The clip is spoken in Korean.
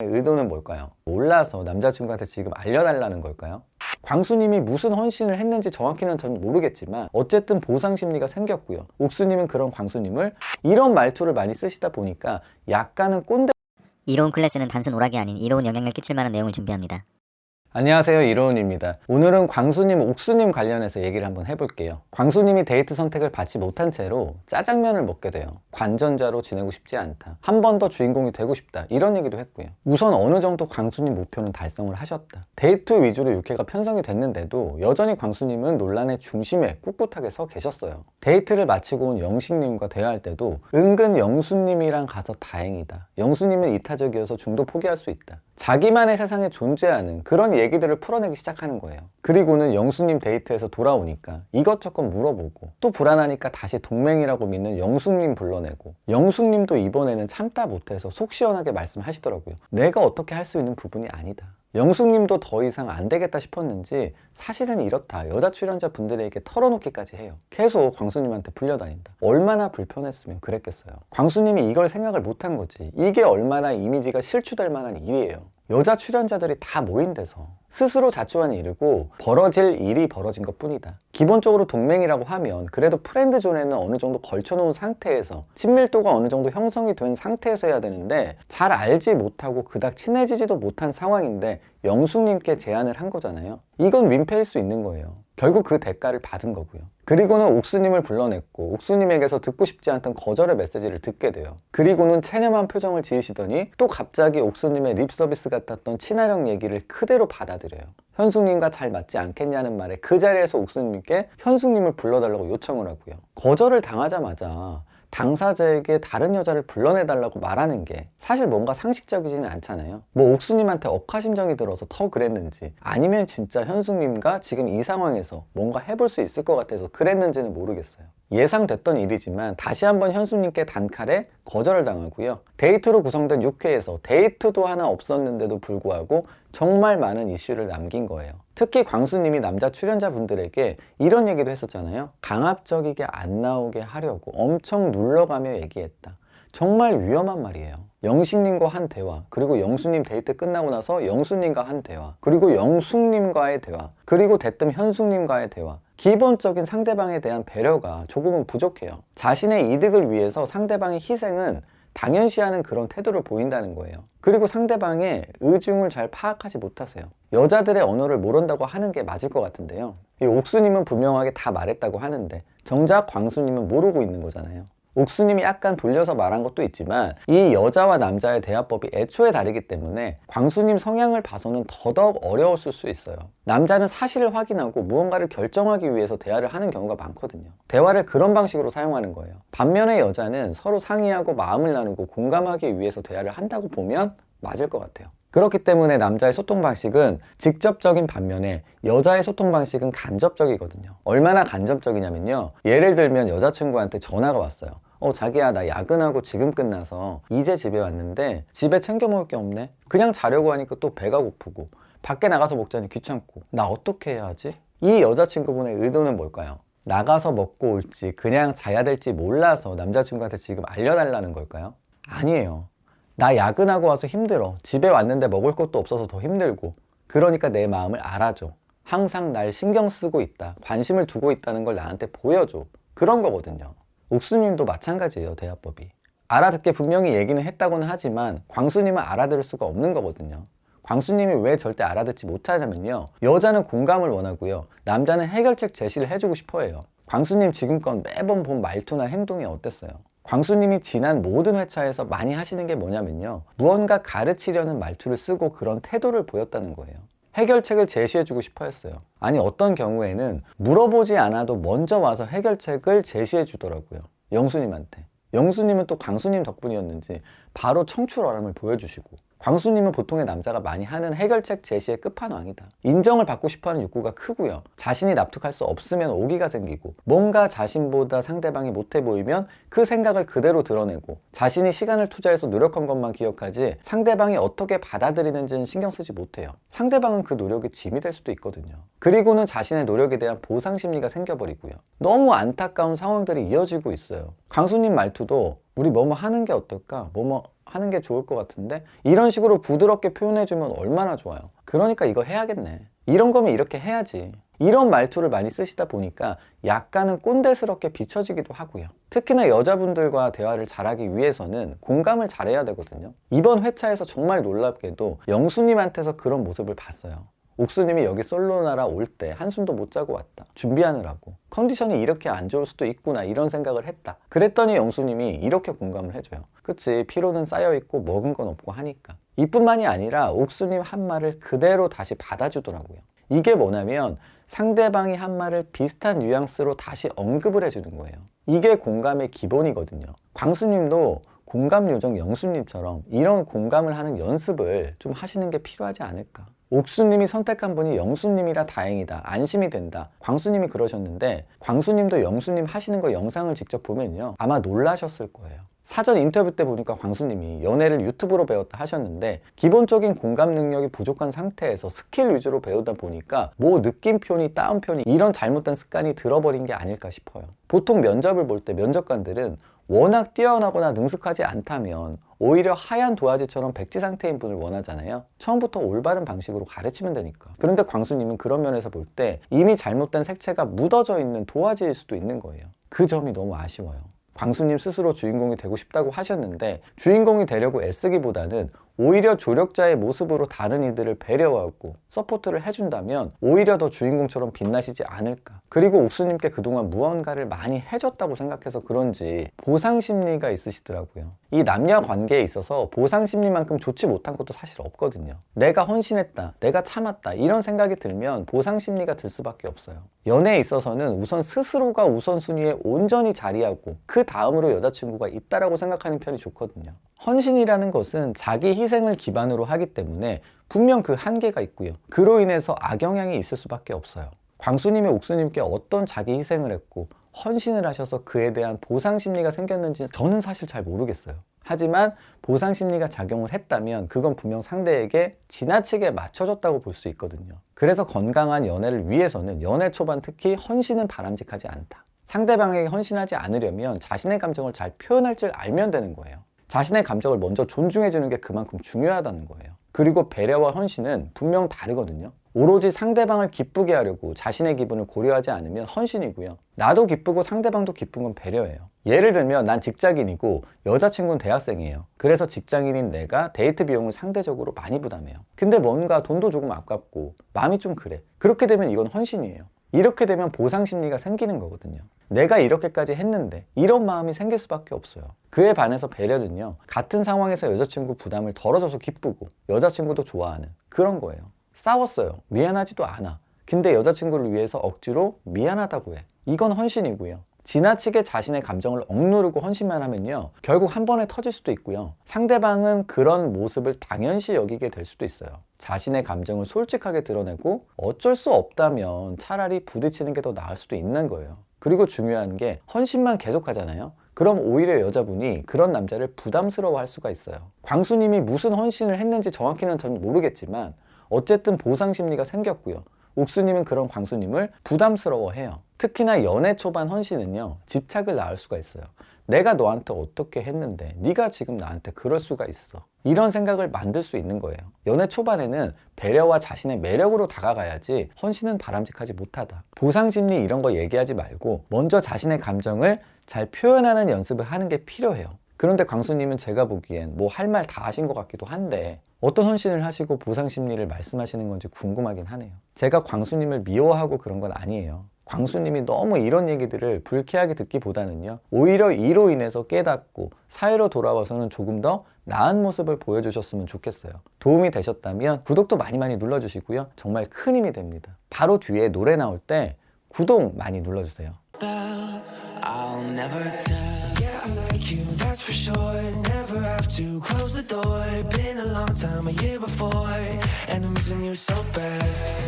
의도는 뭘까요? 몰라서 남자친구한테 지금 알려달라는 걸까요? 광수님이 무슨 헌신을 했는지 정확히는 전 모르겠지만 어쨌든 보상 심리가 생겼고요. 옥수님은 그런 광수님을 이런 말투를 많이 쓰시다 보니까 약간은 꼰대. 이로운 클래스는 단순 오락이 아닌 이로운 영향을 끼칠 만한 내용을 준비합니다. 안녕하세요, 이로운입니다. 오늘은 광수님, 옥수님 관련해서 얘기를 한번 해볼게요. 광수님이 데이트 선택을 받지 못한 채로 짜장면을 먹게 돼요. 관전자로 지내고 싶지 않다, 한 번 더 주인공이 되고 싶다, 이런 얘기도 했고요. 우선 어느 정도 광수님 목표는 달성을 하셨다. 데이트 위주로 육회가 편성이 됐는데도 여전히 광수님은 논란의 중심에 꿋꿋하게 서 계셨어요. 데이트를 마치고 온 영식님과 대화할 때도 은근 영수님이랑 가서 다행이다, 영수님은 이타적이어서 중도 포기할 수 있다, 자기만의 세상에 존재하는 그런 얘기들을 풀어내기 시작하는 거예요. 그리고는 영수님 데이트에서 돌아오니까 이것저것 물어보고, 또 불안하니까 다시 동맹이라고 믿는 영숙님 불러내고, 영숙님도 이번에는 참다 못해서 속 시원하게 말씀하시더라고요. 내가 어떻게 할 수 있는 부분이 아니다. 영숙님도 더 이상 안 되겠다 싶었는지 사실은 이렇다, 여자 출연자 분들에게 털어놓기까지 해요. 계속 광수님한테 불려다닌다. 얼마나 불편했으면 그랬겠어요. 광수님이 이걸 생각을 못한 거지. 이게 얼마나 이미지가 실추될 만한 일이에요. 여자 출연자들이 다 모인 데서 스스로 자초한 일이고 벌어질 일이 벌어진 것 뿐이다. 기본적으로 동맹이라고 하면 그래도 프렌드 존에는 어느 정도 걸쳐놓은 상태에서, 친밀도가 어느 정도 형성이 된 상태에서 해야 되는데 잘 알지 못하고 그닥 친해지지도 못한 상황인데 영숙님께 제안을 한 거잖아요. 이건 민폐일 수 있는 거예요. 결국 그 대가를 받은 거고요. 그리고는 옥수님을 불러냈고 옥수님에게서 듣고 싶지 않던 거절의 메시지를 듣게 돼요. 그리고는 체념한 표정을 지으시더니 또 갑자기 옥수님의 립서비스 같았던 친화력 얘기를 그대로 받아들여요. 현숙님과 잘 맞지 않겠냐는 말에 그 자리에서 옥수님께 현숙님을 불러달라고 요청을 하고요. 거절을 당하자마자 당사자에게 다른 여자를 불러내달라고 말하는 게 사실 뭔가 상식적이지는 않잖아요. 뭐 옥수님한테 억하심정이 들어서 더 그랬는지, 아니면 진짜 현숙님과 지금 이 상황에서 뭔가 해볼 수 있을 것 같아서 그랬는지는 모르겠어요. 예상됐던 일이지만 다시 한번 현숙님께 단칼에 거절을 당하고요. 데이트로 구성된 육회에서 데이트도 하나 없었는데도 불구하고 정말 많은 이슈를 남긴 거예요. 특히 광수님이 남자 출연자분들에게 이런 얘기도 했었잖아요. 강압적이게 안 나오게 하려고 엄청 눌러가며 얘기했다. 정말 위험한 말이에요. 영식님과 한 대화, 그리고 영수님 데이트 끝나고 나서 영수님과 한 대화, 그리고 영숙님과의 대화, 그리고 대뜸 현숙님과의 대화. 기본적인 상대방에 대한 배려가 조금은 부족해요. 자신의 이득을 위해서 상대방의 희생은 당연시하는 그런 태도를 보인다는 거예요. 그리고 상대방의 의중을 잘 파악하지 못하세요. 여자들의 언어를 모른다고 하는 게 맞을 것 같은데요. 이 옥수님은 분명하게 다 말했다고 하는데 정작 광수님은 모르고 있는 거잖아요. 옥수님이 약간 돌려서 말한 것도 있지만 이 여자와 남자의 대화법이 애초에 다르기 때문에 광수님 성향을 봐서는 더더욱 어려웠을 수 있어요. 남자는 사실을 확인하고 무언가를 결정하기 위해서 대화를 하는 경우가 많거든요. 대화를 그런 방식으로 사용하는 거예요. 반면에 여자는 서로 상의하고 마음을 나누고 공감하기 위해서 대화를 한다고 보면 맞을 것 같아요. 그렇기 때문에 남자의 소통 방식은 직접적인 반면에 여자의 소통 방식은 간접적이거든요. 얼마나 간접적이냐면요, 예를 들면 여자친구한테 전화가 왔어요. 자기야, 나 야근하고 지금 끝나서 이제 집에 왔는데 집에 챙겨 먹을 게 없네. 그냥 자려고 하니까 또 배가 고프고 밖에 나가서 먹자니 귀찮고 나 어떻게 해야 하지? 이 여자친구분의 의도는 뭘까요? 나가서 먹고 올지 그냥 자야 될지 몰라서 남자친구한테 지금 알려달라는 걸까요? 아니에요. 나 야근하고 와서 힘들어. 집에 왔는데 먹을 것도 없어서 더 힘들고. 그러니까 내 마음을 알아줘. 항상 날 신경 쓰고 있다, 관심을 두고 있다는 걸 나한테 보여줘. 그런 거거든요. 옥수님도 마찬가지예요. 대화법이 알아듣게 분명히 얘기는 했다고는 하지만 광수님은 알아들을 수가 없는 거거든요. 광수님이 왜 절대 알아듣지 못하냐면요, 여자는 공감을 원하고요, 남자는 해결책 제시를 해주고 싶어 해요. 광수님 지금껏 매번 본 말투나 행동이 어땠어요? 광수님이 지난 모든 회차에서 많이 하시는 게 뭐냐면요, 무언가 가르치려는 말투를 쓰고 그런 태도를 보였다는 거예요. 해결책을 제시해주고 싶어 했어요. 아니, 어떤 경우에는 물어보지 않아도 먼저 와서 해결책을 제시해 주더라고요. 영수님한테. 영수님은 또 광수님 덕분이었는지 바로 청출어람을 보여주시고, 광수님은 보통의 남자가 많이 하는 해결책 제시의 끝판왕이다. 인정을 받고 싶어하는 욕구가 크고요, 자신이 납득할 수 없으면 오기가 생기고, 뭔가 자신보다 상대방이 못해 보이면 그 생각을 그대로 드러내고, 자신이 시간을 투자해서 노력한 것만 기억하지 상대방이 어떻게 받아들이는지는 신경 쓰지 못해요. 상대방은 그 노력이 짐이 될 수도 있거든요. 그리고는 자신의 노력에 대한 보상 심리가 생겨버리고요. 너무 안타까운 상황들이 이어지고 있어요. 광수님 말투도 우리 뭐뭐 하는 게 어떨까? 뭐뭐 하는 게 좋을 것 같은데 이런 식으로 부드럽게 표현해주면 얼마나 좋아요. 그러니까 이거 해야겠네. 이런 거면 이렇게 해야지. 이런 말투를 많이 쓰시다 보니까 약간은 꼰대스럽게 비춰지기도 하고요. 특히나 여자분들과 대화를 잘하기 위해서는 공감을 잘해야 되거든요. 이번 회차에서 정말 놀랍게도 영수님한테서 그런 모습을 봤어요. 옥수님이 여기 솔로나라 올 때 한숨도 못 자고 왔다. 준비하느라고. 컨디션이 이렇게 안 좋을 수도 있구나 이런 생각을 했다. 그랬더니 영수님이 이렇게 공감을 해줘요. 그치, 피로는 쌓여있고 먹은 건 없고 하니까. 이뿐만이 아니라 옥수님 한 말을 그대로 다시 받아주더라고요. 이게 뭐냐면 상대방이 한 말을 비슷한 뉘앙스로 다시 언급을 해주는 거예요. 이게 공감의 기본이거든요. 광수님도 공감 요정 영수님처럼 이런 공감을 하는 연습을 좀 하시는 게 필요하지 않을까. 옥수님이 선택한 분이 영수님이라 다행이다. 안심이 된다. 광수님이 그러셨는데 광수님도 영수님 하시는 거 영상을 직접 보면요. 아마 놀라셨을 거예요. 사전 인터뷰 때 보니까 광수님이 연애를 유튜브로 배웠다 하셨는데 기본적인 공감 능력이 부족한 상태에서 스킬 위주로 배우다 보니까 뭐 느낌표니 따옴표니 이런 잘못된 습관이 들어버린 게 아닐까 싶어요. 보통 면접을 볼 때 면접관들은 워낙 뛰어나거나 능숙하지 않다면 오히려 하얀 도화지처럼 백지 상태인 분을 원하잖아요. 처음부터 올바른 방식으로 가르치면 되니까. 그런데 광수님은 그런 면에서 볼 때 이미 잘못된 색채가 묻어져 있는 도화지일 수도 있는 거예요. 그 점이 너무 아쉬워요. 광수님 스스로 주인공이 되고 싶다고 하셨는데 주인공이 되려고 애쓰기보다는 오히려 조력자의 모습으로 다른 이들을 배려하고 서포트를 해준다면 오히려 더 주인공처럼 빛나시지 않을까. 그리고 옥수님께 그동안 무언가를 많이 해줬다고 생각해서 그런지 보상심리가 있으시더라고요. 이 남녀 관계에 있어서 보상심리만큼 좋지 못한 것도 사실 없거든요. 내가 헌신했다, 내가 참았다 이런 생각이 들면 보상심리가 들 수밖에 없어요. 연애에 있어서는 우선 스스로가 우선순위에 온전히 자리하고 그 다음으로 여자친구가 있다라고 생각하는 편이 좋거든요. 헌신이라는 것은 자기 희생을 기반으로 하기 때문에 분명 그 한계가 있고요. 그로 인해서 악영향이 있을 수밖에 없어요. 광수님이 옥수님께 어떤 자기 희생을 했고 헌신을 하셔서 그에 대한 보상심리가 생겼는지 저는 사실 잘 모르겠어요. 하지만 보상심리가 작용을 했다면 그건 분명 상대에게 지나치게 맞춰졌다고 볼 수 있거든요. 그래서 건강한 연애를 위해서는 연애 초반 특히 헌신은 바람직하지 않다. 상대방에게 헌신하지 않으려면 자신의 감정을 잘 표현할 줄 알면 되는 거예요. 자신의 감정을 먼저 존중해주는 게 그만큼 중요하다는 거예요. 그리고 배려와 헌신은 분명 다르거든요. 오로지 상대방을 기쁘게 하려고 자신의 기분을 고려하지 않으면 헌신이고요. 나도 기쁘고 상대방도 기쁜 건 배려예요. 예를 들면 난 직장인이고 여자친구는 대학생이에요. 그래서 직장인인 내가 데이트 비용을 상대적으로 많이 부담해요. 근데 뭔가 돈도 조금 아깝고 마음이 좀 그래. 그렇게 되면 이건 헌신이에요. 이렇게 되면 보상심리가 생기는 거거든요. 내가 이렇게까지 했는데 이런 마음이 생길 수밖에 없어요. 그에 반해서 배려는요, 같은 상황에서 여자친구 부담을 덜어줘서 기쁘고 여자친구도 좋아하는 그런 거예요. 싸웠어요. 미안하지도 않아. 근데 여자친구를 위해서 억지로 미안하다고 해. 이건 헌신이고요. 지나치게 자신의 감정을 억누르고 헌신만 하면요, 결국 한 번에 터질 수도 있고요. 상대방은 그런 모습을 당연시 여기게 될 수도 있어요. 자신의 감정을 솔직하게 드러내고 어쩔 수 없다면 차라리 부딪히는 게 더 나을 수도 있는 거예요. 그리고 중요한 게 헌신만 계속하잖아요. 그럼 오히려 여자분이 그런 남자를 부담스러워할 수가 있어요. 광수님이 무슨 헌신을 했는지 정확히는 전 모르겠지만 어쨌든 보상심리가 생겼고요. 옥수님은 그런 광수님을 부담스러워해요. 특히나 연애 초반 헌신은요, 집착을 낳을 수가 있어요. 내가 너한테 어떻게 했는데 네가 지금 나한테 그럴 수가 있어. 이런 생각을 만들 수 있는 거예요. 연애 초반에는 배려와 자신의 매력으로 다가가야지 헌신은 바람직하지 못하다. 보상심리 이런 거 얘기하지 말고 먼저 자신의 감정을 잘 표현하는 연습을 하는 게 필요해요. 그런데 광수님은 제가 보기엔 뭐 할 말 다 하신 것 같기도 한데 어떤 헌신을 하시고 보상심리를 말씀하시는 건지 궁금하긴 하네요. 제가 광수님을 미워하고 그런 건 아니에요. 광수님이 너무 이런 얘기들을 불쾌하게 듣기보다는요, 오히려 이로 인해서 깨닫고 사회로 돌아와서는 조금 더 나은 모습을 보여주셨으면 좋겠어요. 도움이 되셨다면 구독도 많이 눌러주시고요. 정말 큰 힘이 됩니다. 바로 뒤에 노래 나올 때 구독 많이 눌러주세요. I'll never tell. Yeah, I like you, that's for sure. Never have to close the door. Been a long time, a year before, and I'm missing you so bad.